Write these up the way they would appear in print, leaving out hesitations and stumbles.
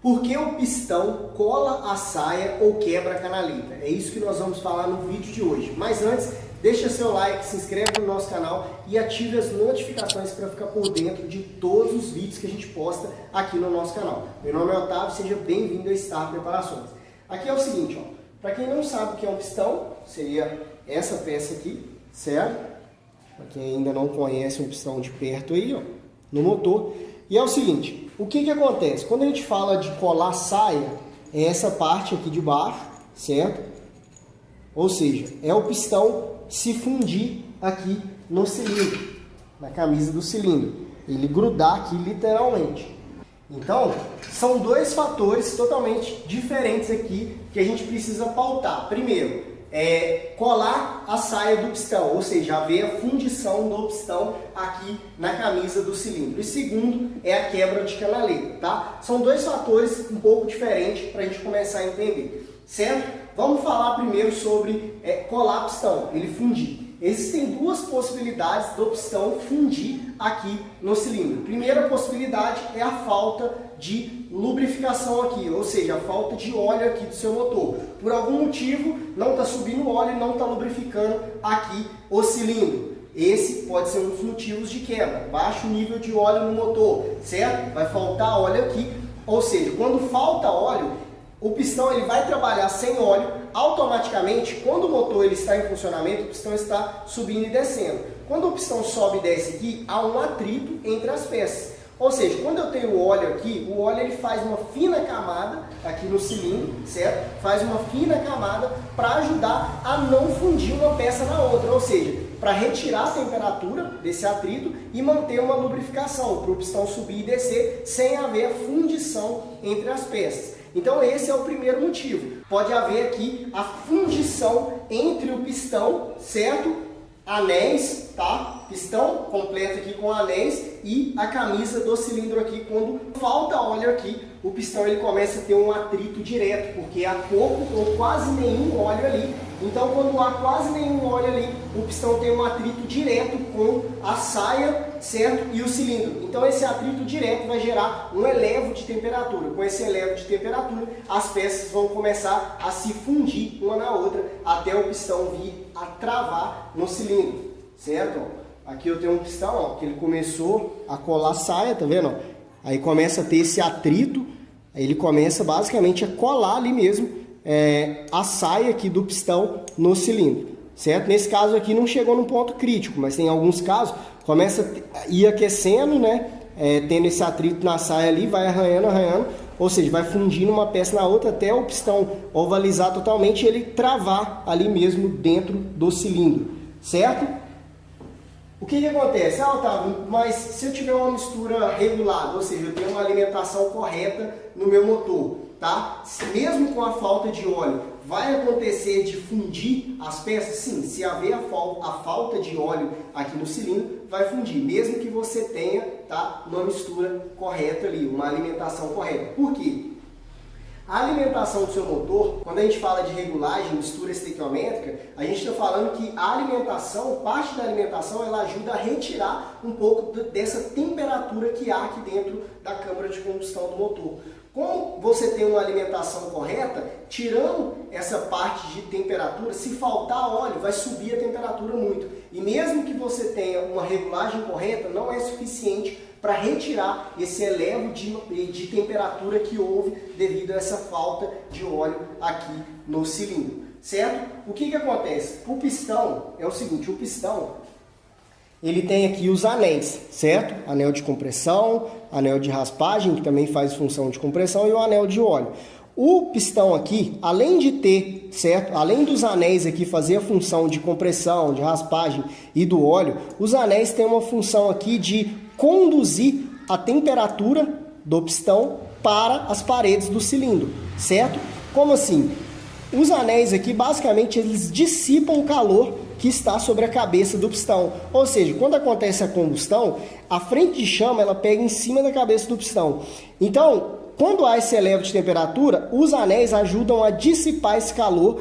Por que o pistão cola a saia ou quebra a canaleta? É isso que nós vamos falar no vídeo de hoje. Mas antes, deixa seu like, se inscreve no nosso canal e ative as notificações para ficar por dentro de todos os vídeos que a gente posta aqui no nosso canal. Meu nome é Otávio, seja bem-vindo a Star Preparações. Aqui é o seguinte, para quem não sabe o que é um pistão, seria essa peça aqui, certo? Para quem ainda não conhece um pistão de perto aí, no motor. E é o seguinte, o que acontece? Quando a gente fala de colar saia, é essa parte aqui de baixo, certo? Ou seja, é o pistão se fundir aqui no cilindro, na camisa do cilindro. Ele grudar aqui literalmente. Então, são dois fatores totalmente diferentes aqui que a gente precisa pautar. Primeiro, colar a saia do pistão, ou seja, haver a fundição do pistão aqui na camisa do cilindro. E segundo, é a quebra de canaleta, tá? São dois fatores um pouco diferentes para a gente começar a entender, certo? Vamos falar primeiro sobre colar pistão, ele fundir. Existem duas possibilidades do pistão fundir aqui no cilindro. Primeira possibilidade é a falta de lubrificação aqui, ou seja, a falta de óleo aqui do seu motor. Por algum motivo, não está subindo óleo e não está lubrificando aqui o cilindro. Esse pode ser um dos motivos de quebra. Baixo nível de óleo no motor, certo? Vai faltar óleo aqui, ou seja, quando falta óleo, o pistão ele vai trabalhar sem óleo, automaticamente, quando o motor ele está em funcionamento, o pistão está subindo e descendo. Quando o pistão sobe e desce aqui, há um atrito entre as peças. Ou seja, quando eu tenho o óleo aqui, o óleo ele faz uma fina camada aqui no cilindro, certo? Faz uma fina camada para ajudar a não fundir uma peça na outra, ou seja, para retirar a temperatura desse atrito e manter uma lubrificação, para o pistão subir e descer sem haver a fundição entre as peças. Então esse é o primeiro motivo. Pode haver aqui a fundição entre o pistão, certo? Anéis, tá? Pistão completo aqui com anéis e a camisa do cilindro aqui. Quando falta óleo aqui, o pistão ele começa a ter um atrito direto, porque há pouco ou quase nenhum óleo ali. Então quando há quase nenhum óleo ali, o pistão tem um atrito direto com a saia, certo? E o cilindro. Então esse atrito direto vai gerar um elevo de temperatura. Com esse elevo de temperatura, as peças vão começar a se fundir uma na outra, até o pistão vir a travar no cilindro, certo? Aqui eu tenho um pistão, que ele começou a colar a saia, tá vendo? Aí começa a ter esse atrito, aí ele começa basicamente a colar ali mesmo a saia aqui do pistão no cilindro, certo? Nesse caso aqui não chegou num ponto crítico, mas tem alguns casos, começa a ir aquecendo, né? Tendo esse atrito na saia ali, vai arranhando, ou seja, vai fundindo uma peça na outra até o pistão ovalizar totalmente e ele travar ali mesmo dentro do cilindro, certo? O que acontece? Otávio, mas se eu tiver uma mistura regulada, ou seja, eu tenho uma alimentação correta no meu motor, tá? Mesmo com a falta de óleo, vai acontecer de fundir as peças? Sim, se haver a falta de óleo aqui no cilindro, vai fundir, mesmo que você tenha, tá, uma mistura correta ali, uma alimentação correta. Por quê? A alimentação do seu motor, quando a gente fala de regulagem, mistura estequiométrica, a gente está falando que a alimentação, parte da alimentação, ela ajuda a retirar um pouco dessa temperatura que há aqui dentro da câmara de combustão do motor. Como você tem uma alimentação correta, tirando essa parte de temperatura, se faltar óleo, vai subir a temperatura muito. E mesmo que você tenha uma regulagem correta, não é suficiente para retirar esse elevo de temperatura que houve devido a essa falta de óleo aqui no cilindro, certo? O que acontece? O pistão é o seguinte, o pistão ele tem aqui os anéis, certo? Anel de compressão, anel de raspagem, que também faz função de compressão, e o anel de óleo. O pistão aqui, além de ter, certo? Além dos anéis aqui fazer a função de compressão, de raspagem e do óleo, os anéis têm uma função aqui de conduzir a temperatura do pistão para as paredes do cilindro, certo? Como assim? Os anéis aqui, basicamente, eles dissipam o calor que está sobre a cabeça do pistão. Ou seja, quando acontece a combustão, a frente de chama ela pega em cima da cabeça do pistão. Então, quando há esse elevado de temperatura, os anéis ajudam a dissipar esse calor,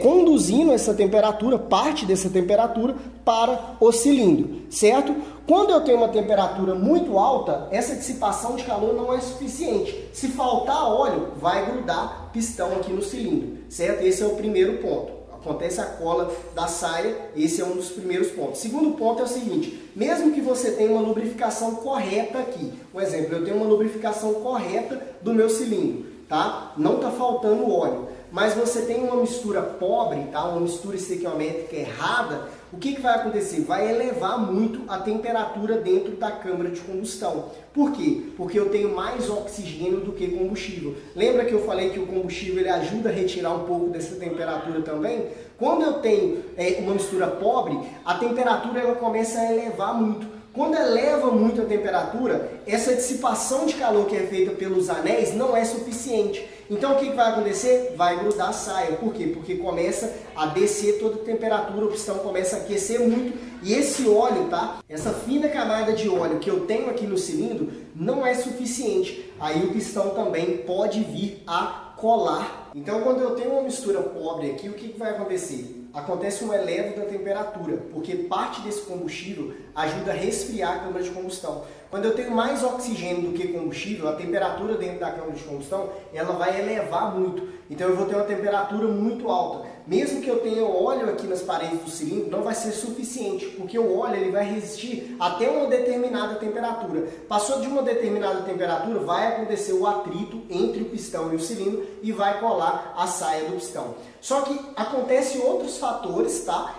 conduzindo essa temperatura, parte dessa temperatura, para o cilindro, certo? Quando eu tenho uma temperatura muito alta, essa dissipação de calor não é suficiente. Se faltar óleo, vai grudar pistão aqui no cilindro, certo? Esse é o primeiro ponto. Acontece a cola da saia, esse é um dos primeiros pontos. Segundo ponto é o seguinte, mesmo que você tenha uma lubrificação correta aqui, por exemplo, eu tenho uma lubrificação correta do meu cilindro, tá? Não está faltando óleo, mas você tem uma mistura pobre, tá? Uma mistura estequiométrica errada, o que vai acontecer? Vai elevar muito a temperatura dentro da câmara de combustão. Por quê? Porque eu tenho mais oxigênio do que combustível. Lembra que eu falei que o combustível ele ajuda a retirar um pouco dessa temperatura também? Quando eu tenho uma mistura pobre, a temperatura ela começa a elevar muito. Quando eleva muito a temperatura, essa dissipação de calor que é feita pelos anéis não é suficiente. Então o que vai acontecer? Vai grudar a saia. Por quê? Porque começa a descer toda a temperatura, o pistão começa a aquecer muito e esse óleo, tá? Essa fina camada de óleo que eu tenho aqui no cilindro não é suficiente. Aí o pistão também pode vir a colar. Então quando eu tenho uma mistura pobre aqui, o que vai acontecer? Acontece um elevo da temperatura, porque parte desse combustível ajuda a resfriar a câmara de combustão. Quando eu tenho mais oxigênio do que combustível, a temperatura dentro da câmara de combustão ela vai elevar muito. Então eu vou ter uma temperatura muito alta. Mesmo que eu tenha óleo aqui nas paredes do cilindro, não vai ser suficiente, porque o óleo ele vai resistir até uma determinada temperatura. Passou de uma determinada temperatura, vai acontecer o atrito entre o pistão e o cilindro e vai colar a saia do pistão. Só que acontece outros fatores, tá?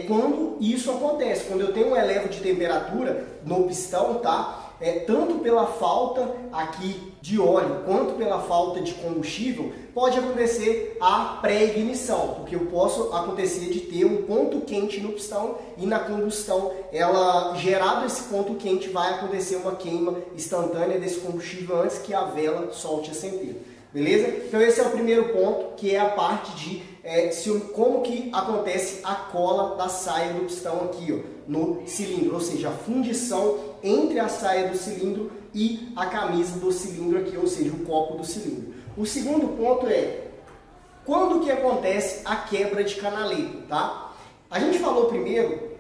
Quando isso acontece, quando eu tenho um elevo de temperatura no pistão, tá? Tanto pela falta aqui de óleo quanto pela falta de combustível, pode acontecer a pré-ignição, porque eu posso acontecer de ter um ponto quente no pistão e na combustão, gerado esse ponto quente, vai acontecer uma queima instantânea desse combustível antes que a vela solte a centelha. Beleza? Então esse é o primeiro ponto, que é a parte de como que acontece a cola da saia do pistão aqui, ó, no cilindro, ou seja, a fundição entre a saia do cilindro e a camisa do cilindro aqui, ou seja, o copo do cilindro. O segundo ponto é quando que acontece a quebra de canaleta, tá? A gente falou primeiro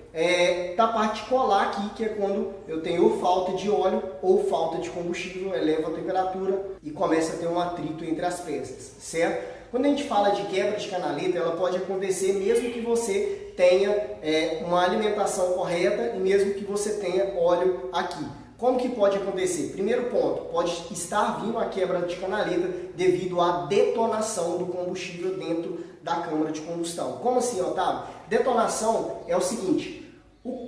da parte de colar aqui, que é quando eu tenho ou falta de óleo ou falta de combustível, eleva a temperatura e começa a ter um atrito entre as peças, certo? Quando a gente fala de quebra de canaleta, ela pode acontecer mesmo que você tenha uma alimentação correta e mesmo que você tenha óleo aqui. Como que pode acontecer? Primeiro ponto, pode estar vindo a quebra de canaleta devido à detonação do combustível dentro da câmara de combustão. Como assim, Otávio? Detonação é o seguinte,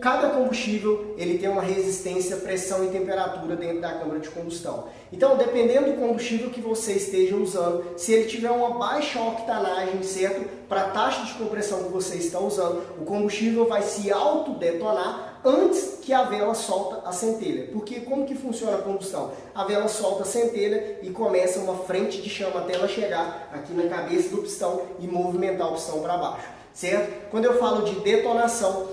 cada combustível ele tem uma resistência à pressão e temperatura dentro da câmara de combustão. Então, dependendo do combustível que você esteja usando, se ele tiver uma baixa octanagem, certo? Para a taxa de compressão que você está usando, o combustível vai se autodetonar antes que a vela solta a centelha. Porque como que funciona a combustão? A vela solta a centelha e começa uma frente de chama até ela chegar aqui na cabeça do pistão e movimentar o pistão para baixo. Certo? Quando eu falo de detonação,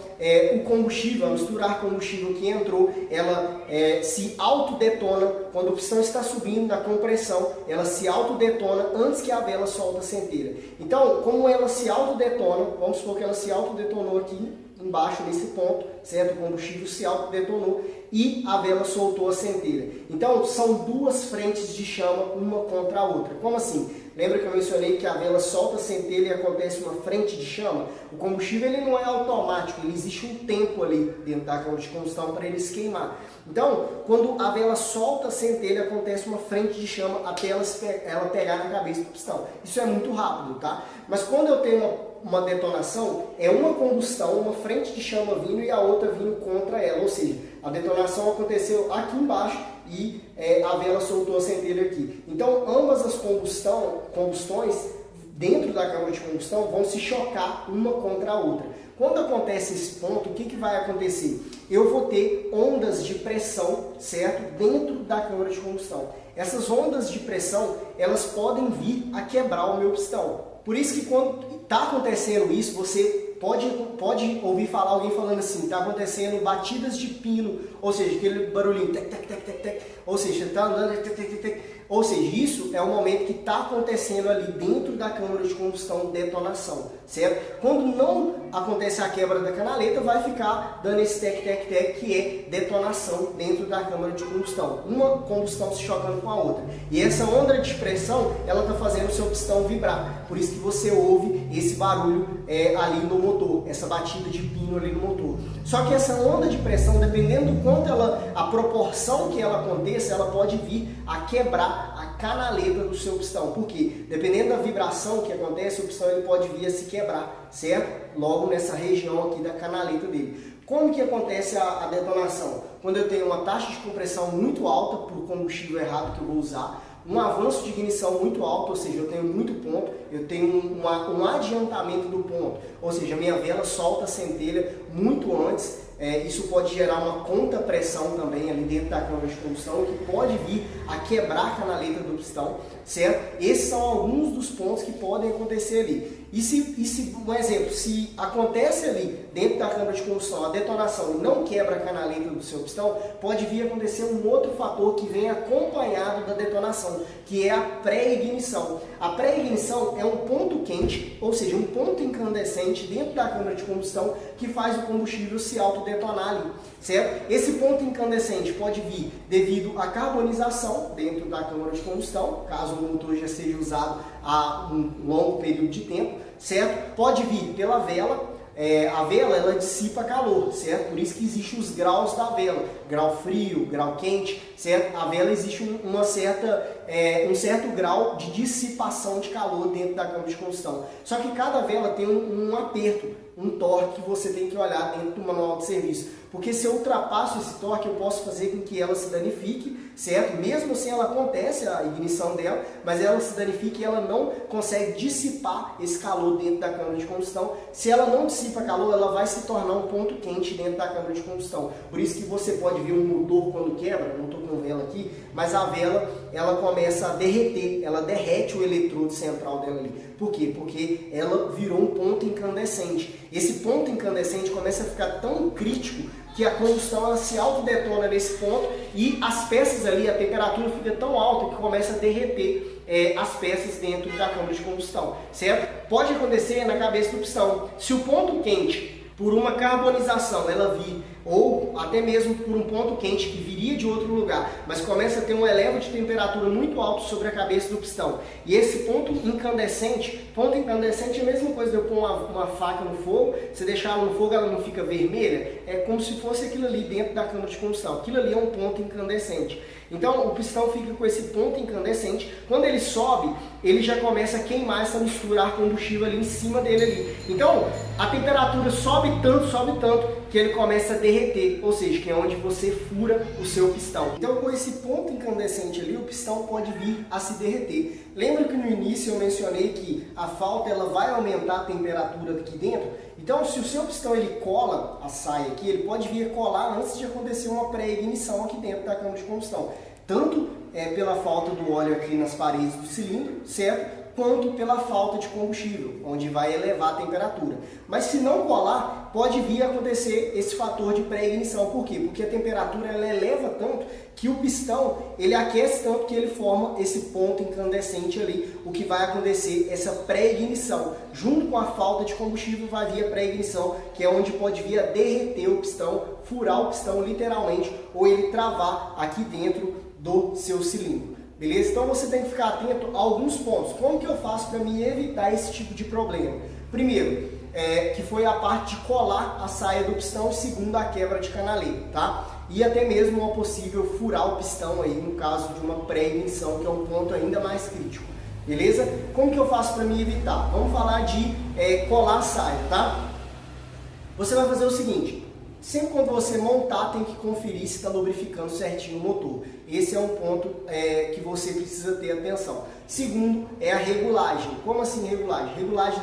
o combustível, a misturar combustível que entrou, ela se autodetona quando o pistão está subindo na compressão, ela se autodetona antes que a vela solta a centelha. Então, como ela se autodetona, vamos supor que ela se autodetonou aqui embaixo nesse ponto, certo? O combustível se autodetonou e a vela soltou a centelha. Então, são duas frentes de chama, uma contra a outra. Como assim? Lembra que eu mencionei que a vela solta a centelha e acontece uma frente de chama? O combustível ele não é automático, ele existe um tempo ali dentro da câmara de combustão para ele se queimar. Então, quando a vela solta a centelha, acontece uma frente de chama até ela pegar na cabeça do pistão. Isso é muito rápido, tá? Mas quando eu tenho uma detonação, é uma combustão, uma frente de chama vindo e a outra vindo contra ela. Ou seja, a detonação aconteceu aqui embaixo e a vela soltou a centelha aqui. Então, ambas as combustões dentro da câmara de combustão vão se chocar uma contra a outra. Quando acontece esse ponto, o que vai acontecer? Eu vou ter ondas de pressão, certo? Dentro da câmara de combustão. Essas ondas de pressão, elas podem vir a quebrar o meu pistão. Por isso que quando está acontecendo isso, você pode ouvir falar alguém falando assim, está acontecendo batidas de pino, ou seja, aquele barulhinho, tec, tec, tec, tec, tec, ou seja, está andando, tec, tec, tec, tec. Ou seja, isso é o momento que está acontecendo ali dentro da câmara de combustão, detonação, certo? Quando não acontece a quebra da canaleta, vai ficar dando esse tec-tec-tec, que é detonação dentro da câmara de combustão. Uma combustão se chocando com a outra. E essa onda de pressão, ela está fazendo o seu pistão vibrar. Por isso que você ouve esse barulho ali no motor, essa batida de pino ali no motor. Só que essa onda de pressão, dependendo do quanto a proporção que ela aconteça, ela pode vir a quebrar a canaleta do seu pistão. Por quê? Dependendo da vibração que acontece, o pistão ele pode vir a se quebrar, certo? Logo nessa região aqui da canaleta dele. Como que acontece a detonação? Quando eu tenho uma taxa de compressão muito alta por combustível errado que eu vou usar, um avanço de ignição muito alto, ou seja, eu tenho muito ponto, eu tenho um adiantamento do ponto, ou seja, a minha vela solta a centelha muito antes. Isso pode gerar uma contra-pressão também ali dentro da câmara de combustão, que pode vir a quebrar a canaleta do pistão, certo? Esses são alguns dos pontos que podem acontecer ali. Um exemplo, se acontece ali dentro da câmara de combustão a detonação e não quebra a canaleta do seu pistão, pode vir a acontecer um outro fator que vem acompanhado da detonação, que é a pré-ignição. A pré-ignição é um ponto quente, ou seja, um ponto incandescente dentro da câmara de combustão que faz o combustível se autodetonar ali, certo? Esse ponto incandescente pode vir devido à carbonização dentro da câmara de combustão, caso o motor já seja usado há um longo período de tempo, certo? Pode vir pela vela. A vela ela dissipa calor, certo? Por isso que existem os graus da vela, grau frio, grau quente, certo? A vela existe um certo grau de dissipação de calor dentro da câmara de combustão. Só que cada vela tem um aperto, um torque que você tem que olhar dentro do manual de serviço. Porque se eu ultrapasso esse torque, eu posso fazer com que ela se danifique, certo? Mesmo assim ela acontece a ignição dela, mas ela se danifica e ela não consegue dissipar esse calor dentro da câmara de combustão. Se ela não dissipa calor, ela vai se tornar um ponto quente dentro da câmara de combustão. Por isso que você pode ver um motor quando quebra, não estou com vela aqui, mas a vela ela começa a derreter, ela derrete o eletrodo central dela ali. Por quê? Porque ela virou um ponto incandescente. Esse ponto incandescente começa a ficar tão crítico que a combustão ela se autodetona nesse ponto e as peças ali, a temperatura fica tão alta que começa a derreter as peças dentro da câmara de combustão, certo? Pode acontecer na cabeça do pistão. Se o ponto quente, por uma carbonização, ela vir, ou até mesmo por um ponto quente que viria de outro lugar, mas começa a ter um elevo de temperatura muito alto sobre a cabeça do pistão. E esse ponto incandescente é a mesma coisa de eu pôr uma faca no fogo, você deixar ela no fogo, ela não fica vermelha, é como se fosse aquilo ali dentro da câmara de combustão. Aquilo ali é um ponto incandescente. Então o pistão fica com esse ponto incandescente, quando ele sobe, ele já começa a queimar essa mistura ar combustível ali em cima dele ali. Então a temperatura sobe tanto, que ele começa a derreter, ou seja, que é onde você fura o seu pistão. Então com esse ponto incandescente ali, o pistão pode vir a se derreter. Lembra que no início eu mencionei que a falta ela vai aumentar a temperatura aqui dentro? Então se o seu pistão ele cola a saia aqui, ele pode vir a colar antes de acontecer uma pré-ignição aqui dentro da câmara de combustão. Tanto pela falta do óleo aqui nas paredes do cilindro, certo? Quanto pela falta de combustível, onde vai elevar a temperatura. Mas se não colar, pode vir a acontecer esse fator de pré-ignição. Por quê? Porque a temperatura ela eleva tanto que o pistão ele aquece tanto que ele forma esse ponto incandescente ali. O que vai acontecer essa pré-ignição. Junto com a falta de combustível vai vir a pré-ignição, que é onde pode vir a derreter o pistão, furar o pistão literalmente, ou ele travar aqui dentro do seu cilindro. Beleza? Então você tem que ficar atento a alguns pontos. Como que eu faço para me evitar esse tipo de problema? Primeiro, que foi a parte de colar a saia do pistão, segundo a quebra de canaleta, tá? E até mesmo uma possível furar o pistão aí, no caso de uma pré-ignição, que é um ponto ainda mais crítico. Beleza? Como que eu faço para me evitar? Vamos falar de colar a saia, tá? Você vai fazer o seguinte. Sempre quando você montar, tem que conferir se está lubrificando certinho o motor. Esse é um ponto que você precisa ter atenção. Segundo, é a regulagem. Como assim regulagem? Regulagem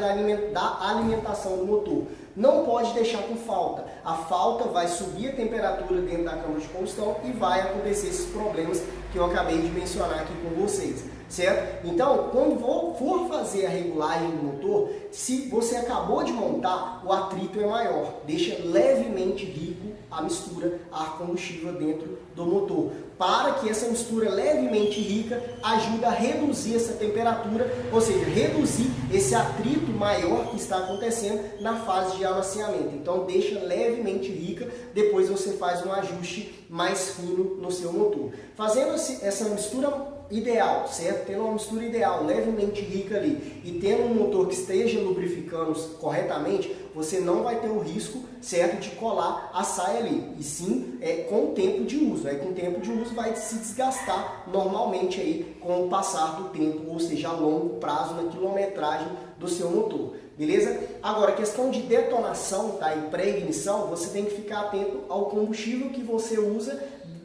da alimentação do motor. Não pode deixar com falta. A falta vai subir a temperatura dentro da câmara de combustão e vai acontecer esses problemas que eu acabei de mencionar aqui com vocês. Certo? Então, quando for fazer a regulagem do motor, se você acabou de montar, o atrito é maior, deixa levemente rico a mistura ar-combustível dentro do motor. para que essa mistura levemente rica ajude a reduzir essa temperatura, ou seja, reduzir esse atrito maior que está acontecendo na fase de amaciamento. Então deixa levemente rica, depois você faz um ajuste mais fino no seu motor. Fazendo essa mistura ideal, certo? Tendo uma mistura ideal, levemente rica ali e tendo um motor que esteja lubrificando corretamente, você não vai ter o risco, certo, de colar a saia ali. E sim, com o tempo de uso. Com o tempo de uso vai se desgastar normalmente aí com o passar do tempo, ou seja, a longo prazo na quilometragem do seu motor. Beleza? Agora, questão de detonação, tá? E pré-ignição, você tem que ficar atento ao combustível que você usa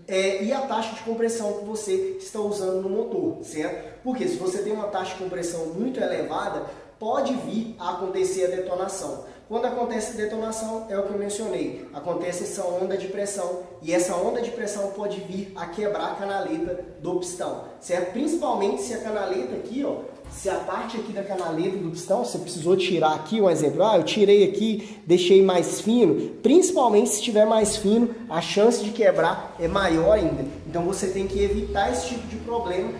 e a taxa de compressão que você está usando no motor, certo? Porque se você tem uma taxa de compressão muito elevada, pode vir a acontecer a detonação. Quando acontece a detonação, é o que eu mencionei, acontece essa onda de pressão, e essa onda de pressão pode vir a quebrar a canaleta do pistão, certo? Principalmente se a canaleta aqui, ó, se a parte aqui da canaleta do pistão, você precisou tirar aqui, um exemplo, eu tirei aqui, deixei mais fino, principalmente se estiver mais fino, a chance de quebrar é maior ainda. Então você tem que evitar esse tipo de problema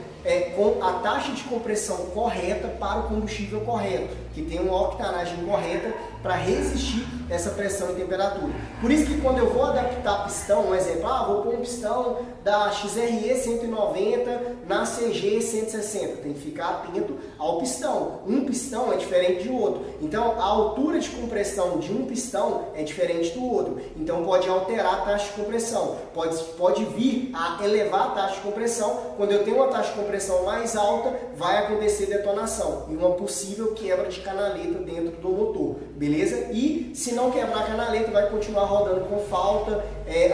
com a taxa de compressão correta para o combustível correto, que tem uma octanagem correta para resistir essa pressão e temperatura. Por isso que quando eu vou adaptar pistão, um exemplo, vou pôr um pistão da XRE 190 na CG 160, tem que ficar atento ao pistão. Um pistão é diferente de outro, então a altura de compressão de um pistão é diferente do outro, então pode alterar a taxa de compressão, pode vir a elevar a taxa de compressão. Quando eu tenho uma taxa de compressão mais alta, vai acontecer detonação e uma possível quebra de canaleta dentro do motor, beleza? E se não quebrar a canaleta, vai continuar rodando com falta,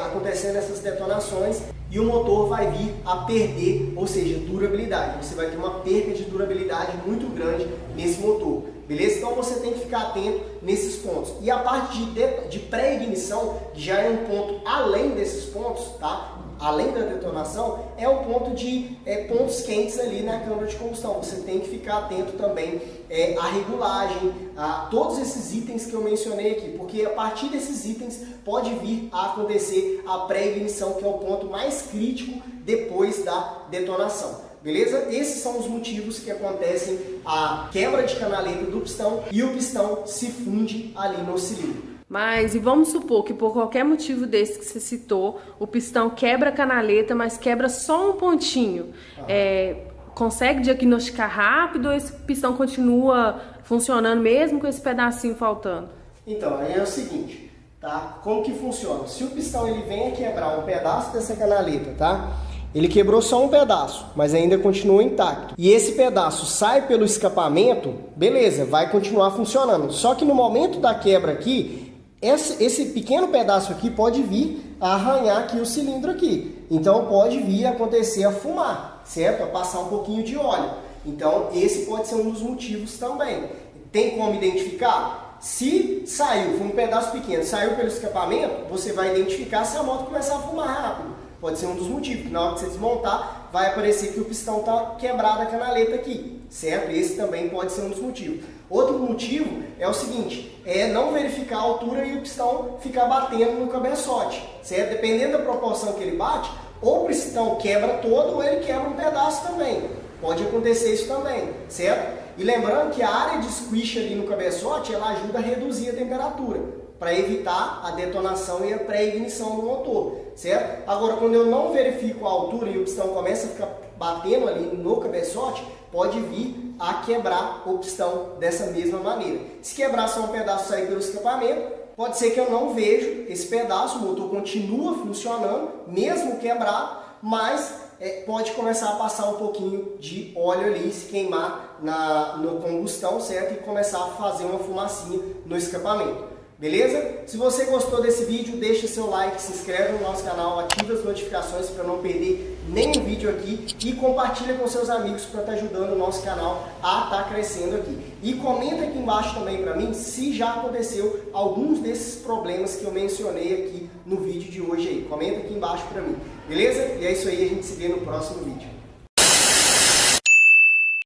acontecendo essas detonações, e o motor vai vir a perder, ou seja, durabilidade. Você vai ter uma perda de durabilidade muito grande nesse motor, beleza? Então você tem que ficar atento nesses pontos. E a parte de pré-ignição, que já é um ponto além desses pontos, tá? Além da detonação, é um ponto de pontos quentes ali na câmara de combustão. Você tem que ficar atento também à regulagem, a todos esses itens que eu mencionei aqui, porque a partir desses itens pode vir a acontecer a pré-ignição, que é o ponto mais crítico depois da detonação. Beleza? Esses são os motivos que acontecem a quebra de canaleta do pistão e o pistão se funde ali no cilindro. Mas, e vamos supor que por qualquer motivo desse que você citou, o pistão quebra a canaleta, mas quebra só um pontinho. Consegue diagnosticar rápido ou esse pistão continua funcionando mesmo com esse pedacinho faltando? Então, aí é o seguinte, tá? Como que funciona? Se o pistão ele vem a quebrar um pedaço dessa canaleta, tá? Ele quebrou só um pedaço, mas ainda continua intacto. E esse pedaço sai pelo escapamento, beleza, vai continuar funcionando. Só que no momento da quebra aqui, esse pequeno pedaço aqui pode vir a arranhar aqui o cilindro aqui. Então pode vir a acontecer a fumar, certo? A passar um pouquinho de óleo. Então esse pode ser um dos motivos também. Tem como identificar? Se saiu, foi um pedaço pequeno, saiu pelo escapamento, você vai identificar se a moto começar a fumar rápido. Pode ser um dos motivos, que na hora que você desmontar, vai aparecer que o pistão está quebrado a canaleta aqui, certo? Esse também pode ser um dos motivos. Outro motivo é o seguinte, não verificar a altura e o pistão ficar batendo no cabeçote, certo? Dependendo da proporção que ele bate, ou o pistão quebra todo ou ele quebra um pedaço também. Pode acontecer isso também, certo? E lembrando que a área de squish ali no cabeçote, ela ajuda a reduzir a temperatura, para evitar a detonação e a pré-ignição do motor, certo? Agora, quando eu não verifico a altura e o pistão começa a ficar batendo ali no cabeçote, pode vir a quebrar o pistão dessa mesma maneira. Se quebrar só um pedaço e sair pelo escapamento, pode ser que eu não vejo esse pedaço, o motor continua funcionando, mesmo quebrado, mas pode começar a passar um pouquinho de óleo ali, se queimar na combustão, certo? E começar a fazer uma fumacinha no escapamento. Beleza? Se você gostou desse vídeo, deixa seu like, se inscreve no nosso canal, ativa as notificações para não perder nenhum vídeo aqui e compartilha com seus amigos para estar ajudando o nosso canal a estar crescendo aqui. E comenta aqui embaixo também para mim se já aconteceu alguns desses problemas que eu mencionei aqui no vídeo de hoje aí. Comenta aqui embaixo para mim. Beleza? E é isso aí, a gente se vê no próximo vídeo.